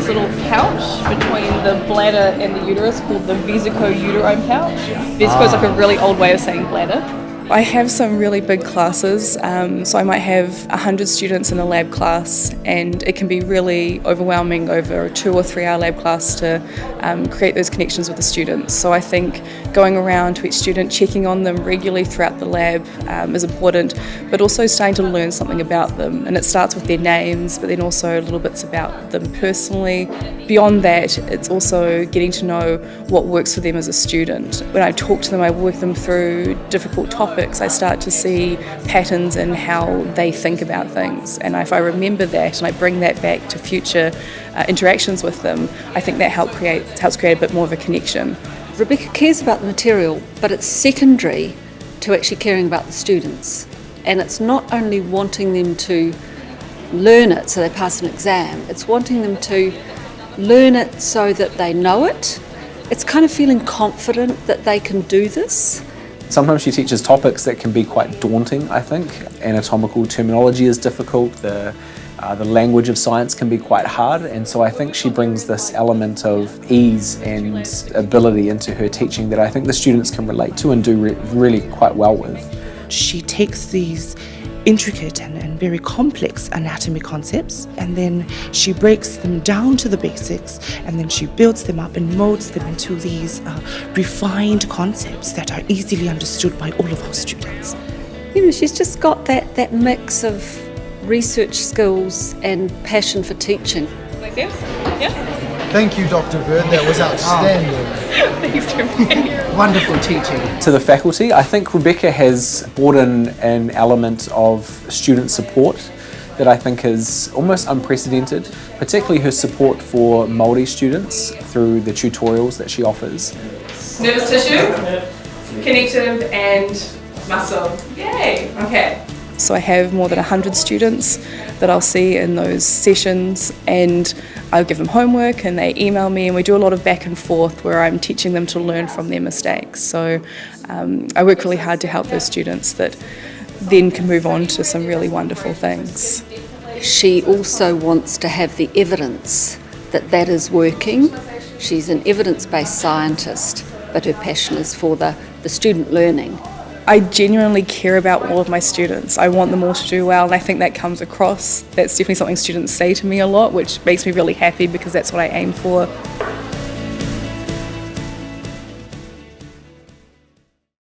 this little pouch between the bladder and the uterus called the vesico-uterine pouch. Vesico is like a really old way of saying bladder. I have some really big classes, so I might have 100 students in a lab class, and it can be really overwhelming over a 2 or 3 hour lab class to create those connections with the students. So I think going around to each student, checking on them regularly throughout the lab is important, but also starting to learn something about them. And it starts with their names, but then also little bits about them personally. Beyond that, it's also getting to know what works for them as a student. When I talk to them, I work them through difficult topics. I start to see patterns in how they think about things, and if I remember that and I bring that back to future interactions with them, I think that helps create a bit more of a connection. Rebecca cares about the material, but it's secondary to actually caring about the students, and it's not only wanting them to learn it so they pass an exam, it's wanting them to learn it so that they know it. It's kind of feeling confident that they can do this. Sometimes she teaches topics that can be quite daunting, I think. Anatomical terminology is difficult, the language of science can be quite hard, and so I think she brings this element of ease and ability into her teaching that I think the students can relate to and do really quite well with. She takes these intricate and very complex anatomy concepts, and then she breaks them down to the basics, and then she builds them up and molds them into these refined concepts that are easily understood by all of our students. You know, she's just got that mix of research skills and passion for teaching. Like this? Yeah? Thank you, Dr. Bird, that was outstanding. Thanks, Jeremy. Wonderful teaching. To the faculty, I think Rebecca has brought in an element of student support that I think is almost unprecedented, particularly her support for Māori students through the tutorials that she offers. Nervous tissue, connective and muscle. Yay! Okay. So I have more than 100 students that I'll see in those sessions, and I'll give them homework and they email me, and we do a lot of back and forth where I'm teaching them to learn from their mistakes. So I work really hard to help those students that then can move on to some really wonderful things. She also wants to have the evidence that is working. She's an evidence-based scientist, but her passion is for the student learning. I genuinely care about all of my students. I want them all to do well, and I think that comes across. That's definitely something students say to me a lot, which makes me really happy because that's what I aim for.